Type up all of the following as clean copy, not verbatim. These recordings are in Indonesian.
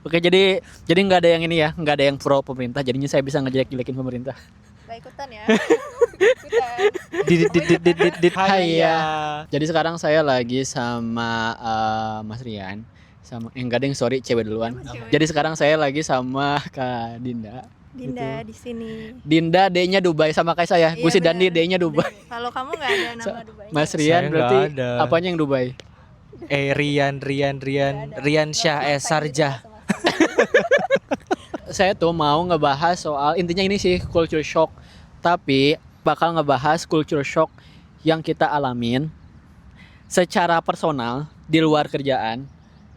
Oke, jadi nggak ada yang ini ya, nggak ada yang pro pemerintah. Jadinya saya bisa ngejelek-jelekin pemerintah. Gak ikutan ya. Ikutan. Dit Hai ya. Jadi sekarang saya lagi sama Mas Rian, sama enggak deng, sorry cewek duluan. Cewek. Jadi sekarang saya lagi sama Kak Dinda. Dinda di sini. Dinda D-nya Dubai sama kayak saya. Iya, Gue si Dandi benar. D-nya Dubai. Kalau kamu nggak ada nama Dubai. Mas Saya Rian nggak berarti ada. apanya yang Dubai? Rian Syah Sarjah. Saya tuh mau ngebahas soal intinya ini sih culture shock, tapi bakal ngebahas culture shock yang kita alamin secara personal di luar kerjaan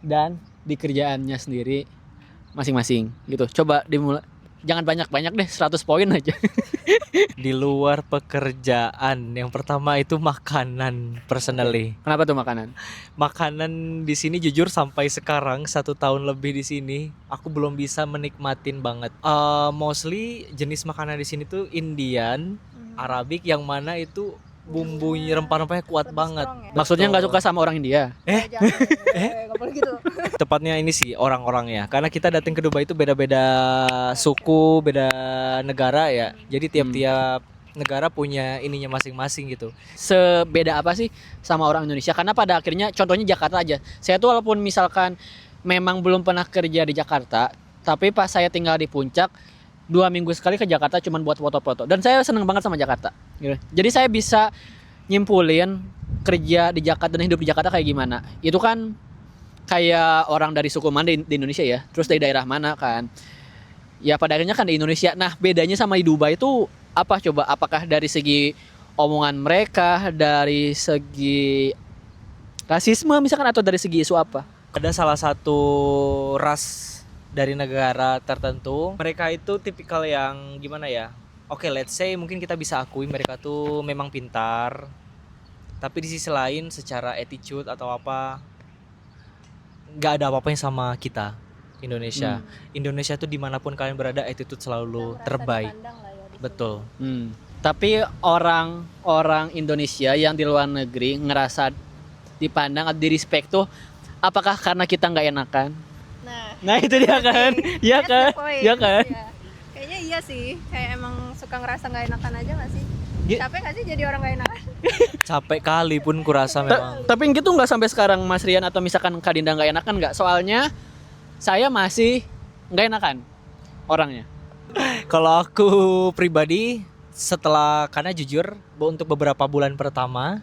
dan di kerjaannya sendiri masing-masing gitu. Coba dimulai, jangan banyak-banyak deh, 100 poin aja. Di luar pekerjaan, yang pertama itu makanan personally. Kenapa tuh makanan? Makanan di sini jujur sampai sekarang 1 tahun lebih di sini aku belum bisa menikmatin banget. Mostly jenis makanan di sini tuh Indian, Arabik, yang mana itu bumbunya rempah-rempahnya kuat Lebih banget. strong ya? Maksudnya nggak suka sama orang India? Jangan. Nggak boleh gitu. Tepatnya ini sih orang-orangnya, karena kita datang ke Dubai itu beda-beda suku, beda negara ya. Jadi tiap-tiap negara punya ininya masing-masing gitu. Sebeda apa sih sama orang Indonesia? Karena pada akhirnya contohnya Jakarta aja. Saya tuh walaupun misalkan memang belum pernah kerja di Jakarta, tapi pas saya tinggal di Puncak 2 minggu sekali ke Jakarta cuman buat foto-foto. Dan saya seneng banget sama Jakarta gitu. Jadi saya bisa nyimpulin kerja di Jakarta dan hidup di Jakarta kayak gimana. Itu kan kayak orang dari suku mana di Indonesia ya, terus dari daerah mana kan. Ya pada akhirnya kan di Indonesia. Nah bedanya sama di Dubai itu apa coba? Apakah dari segi omongan mereka, dari segi rasisme misalkan, atau dari segi isu apa? Ada salah satu ras dari negara tertentu, mereka itu tipikal yang gimana ya? Oke, let's say mungkin kita bisa akui mereka tuh memang pintar, tapi di sisi lain secara attitude atau apa nggak ada apa-apanya sama kita Indonesia. Indonesia tuh dimanapun kalian berada, attitude selalu terbaik. Dipandang lah ya di sini. Betul. Tapi orang Indonesia yang di luar negeri ngerasa dipandang atau di respect tuh, apakah karena kita nggak enakan? Nah itu dia kan, iya That's kan, the point. iya kan. Iya. Kayaknya iya sih. Kayak emang suka ngerasa nggak enakan aja nggak sih? Gi- Capek nggak sih jadi orang nggak enakan? Capek kali pun kurasa memang. Tapi gitu nggak sampai sekarang Mas Rian atau misalkan Kak Dinda nggak enakan nggak? Soalnya saya masih nggak enakan orangnya. Kalau aku pribadi karena jujur untuk beberapa bulan pertama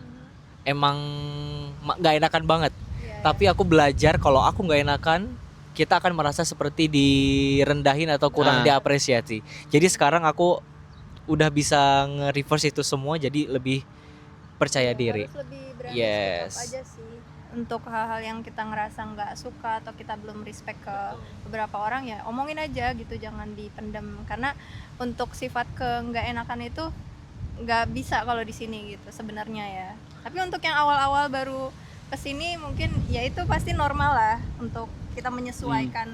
emang nggak enakan banget. Iya. Tapi aku belajar kalau aku nggak enakan, kita akan merasa seperti direndahin atau kurang diapresiasi. Jadi sekarang aku udah bisa nge-reverse itu semua, jadi lebih percaya diri. Harus lebih berani Yes. speak up aja sih. Untuk hal-hal yang kita ngerasa nggak suka atau kita belum respect ke beberapa orang, ya omongin aja gitu, jangan dipendam. Karena untuk sifat ke nggak enakan itu nggak bisa kalau di sini gitu sebenarnya ya. Tapi untuk yang awal-awal baru kesini mungkin ya itu pasti normal lah untuk kita menyesuaikan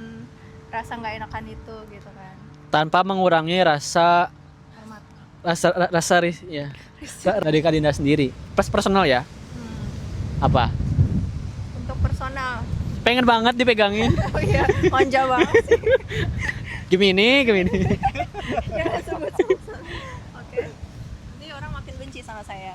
rasa nggak enakan itu gitu kan. Tanpa mengurangi rasa Hormat. ya dari Kak Dinda sendiri. Personal ya. Apa? Untuk personal. Pengen banget dipegangin. Oh iya, manja banget sih. Gimini. Jangan sebut-sebut. Oke. Nanti orang makin benci sama saya.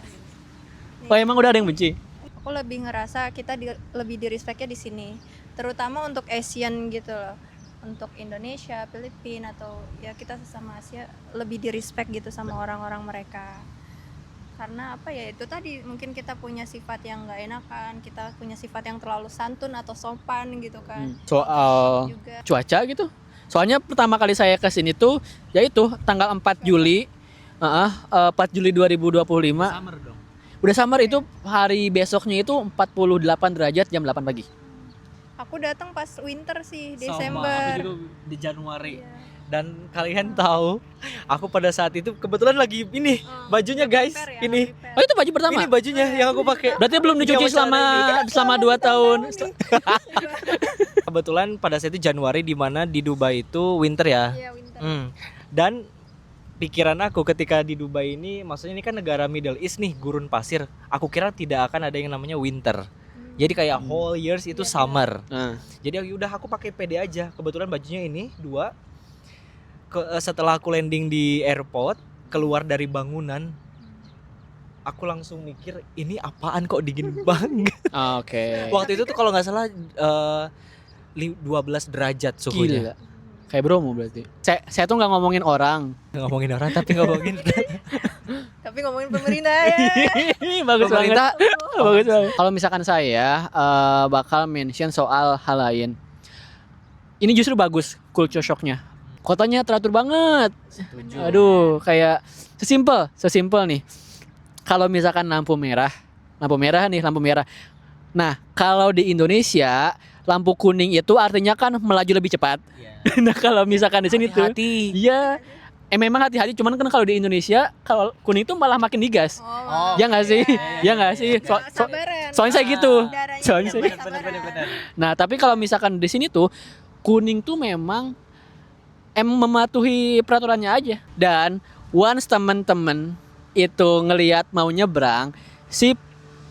Oh emang udah ada yang benci? Aku lebih ngerasa kita lebih di respect-nya di sini, terutama untuk Asian gitu loh. Untuk Indonesia, Filipina, atau ya kita sesama Asia lebih di respect gitu sama orang-orang mereka. Karena apa ya, itu tadi mungkin kita punya sifat yang nggak enakan, kita punya sifat yang terlalu santun atau sopan gitu kan. Soal Juga cuaca gitu. Soalnya pertama kali saya ke sini tuh yaitu tanggal 4 Juli. 4 Juli 2025. Summer dong. Udah summer, itu hari besoknya itu 48 derajat jam 8 pagi. aku datang pas winter sih, Sama, aku Desember. juga di Januari. Iya. Dan kalian tahu, aku pada saat itu kebetulan lagi ini bajunya guys, Prepare ya, ini prepare. Oh itu baju pertama? ini bajunya yang aku pakai. Berarti belum dicuci Yang wawancara selama 2 tahun. Kebetulan pada saat itu Januari, di mana di Dubai itu winter ya. Iya, winter. Dan pikiran aku ketika di Dubai ini, maksudnya ini kan negara Middle East nih, gurun pasir. Aku kira tidak akan ada yang namanya winter. Jadi kayak whole years itu Iya, summer. Nah, Jadi udah aku pakai PD aja. Kebetulan bajunya ini 2. Setelah aku landing di airport, keluar dari bangunan, aku langsung mikir ini apaan kok dingin banget. oke. Waktu itu tuh kalau nggak salah 12 derajat suhunya. Gila. Kayak Bromo berarti. Saya tuh nggak ngomongin orang. Ngomongin orang tapi ngomongin Tapi ngomongin pemerintah ya. Bagus banget. pemerintah. Bagus banget. Kalau misalkan saya bakal mention soal hal lain. Ini justru bagus culture shocknya. Kotanya teratur banget. Aduh, kayak sesimpel nih. Kalau misalkan lampu merah nih, lampu merah. Nah, kalau di Indonesia lampu kuning itu artinya kan melaju lebih cepat. Nah, kalau misalkan di sini tuh, Hati-hati. iya, memang hati-hati. Cuman kan kalau di Indonesia, kalau kuning tuh malah makin digas. Oh, Ya nggak sih? Ya nggak sih? Soalnya saya gitu. Soalnya saya- Bener. Nah, tapi kalau misalkan di sini tuh kuning tuh memang mematuhi peraturannya aja. Dan once temen-temen itu ngelihat mau nyebrang, si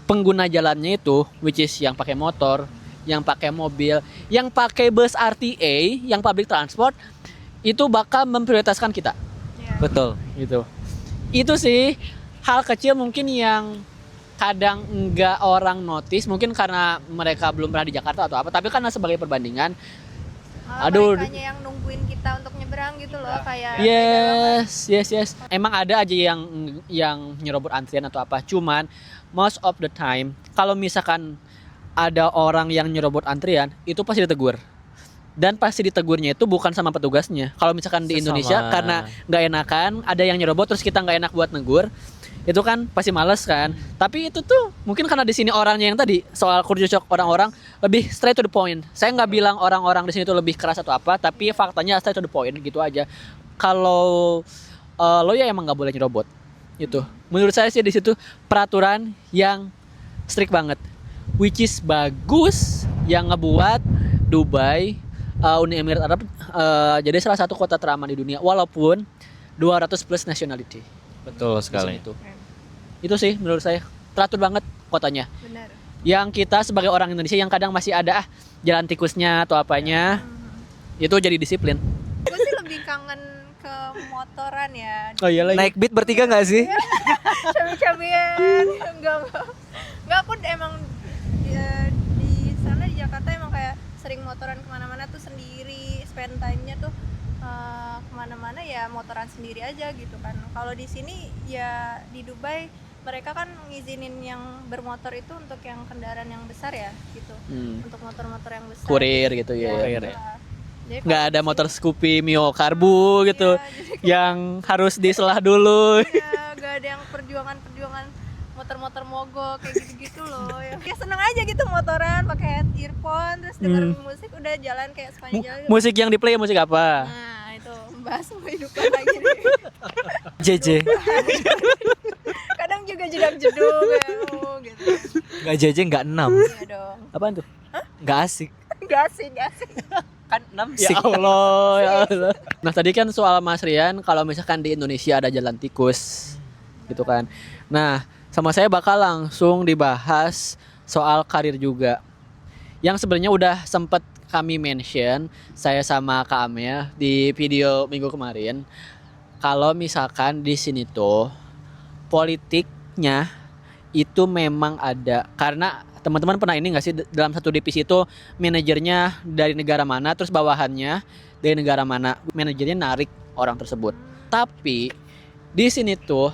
pengguna jalannya itu, which is yang pakai motor, yang pakai mobil, yang pakai bus RTA, yang public transport, itu bakal memprioritaskan kita. Betul. Gitu. Itu sih hal kecil mungkin yang kadang enggak orang notice, mungkin karena mereka belum pernah di Jakarta atau apa, tapi karena sebagai perbandingan. Aduh. Merekanya yang nungguin kita untuk nyeberang gitu loh, kayak Yes. Emang ada aja yang nyerobot antrian atau apa. Cuman most of the time kalau misalkan ada orang yang nyerobot antrian, itu pasti ditegur. Dan pasti ditegurnya itu bukan sama petugasnya. Kalau misalkan di Sesama. Indonesia karena nggak enakan, ada yang nyerobot terus kita nggak enak buat negur, itu kan pasti males kan. Tapi itu tuh mungkin karena di sini orangnya yang tadi soal culture shock, orang-orang lebih straight to the point. Saya nggak bilang orang-orang di sini tuh lebih keras atau apa, tapi faktanya straight to the point gitu aja. Kalau lo ya emang nggak boleh nyerobot, itu. Menurut saya sih di situ peraturan yang strict banget, which is bagus, yang ngebuat Dubai, Uni Emirat Arab jadi salah satu kota teraman di dunia, walaupun 200 plus nationality. Betul Di sekali. sini tuh. Itu sih menurut saya teratur banget kotanya. benar. Yang kita sebagai orang Indonesia yang kadang masih ada jalan tikusnya atau apanya, itu jadi disiplin. Gue sih lebih kangen ke motoran ya. Oh iya Naik beat bertiga nggak sih? Cabe-cabean. Enggak, aku emang di sana di Jakarta emang kayak sering motoran kemana-mana tuh sendiri, spend time-nya tuh kemana-mana ya motoran sendiri aja gitu kan. Kalau di sini ya di Dubai mereka kan ngizinin yang bermotor itu untuk yang kendaraan yang besar ya gitu, untuk motor-motor yang besar. Kurir gitu ya. Kurir ya. Itulah. Jadi Nggak kalau ada di motor sini- Scoopy Mio Karbu gitu Iya, jadi yang harus diselah dulu. ya, gak ada yang perjuangan motor-motor mogok kayak gitu-gitu loh ya. Ya seneng aja gitu motoran pakai earphone terus denger musik udah jalan kayak sepanjang jalan. Musik yang di play musik apa? Nah itu membahas kehidupan lagi nih. JJ. Kadang juga jedak-jeduk ya, gitu. Nggak JJ nggak 6. Iya dong. Apaan tuh? Nggak asik. Gak sih. Kan 6 Ya Allah, ya Allah. Nah tadi kan soal Mas Rian, kalau misalkan di Indonesia ada jalan tikus, gitu kan. Nah, sama saya bakal langsung dibahas soal karir juga. Yang sebenarnya udah sempet kami mention, saya sama Kak Amel di video minggu kemarin. Kalau misalkan di sini tuh politiknya itu memang ada, karena teman-teman pernah ini nggak sih dalam satu divisi itu manajernya dari negara mana, terus bawahannya dari negara mana, manajernya narik orang tersebut. Tapi di sini tuh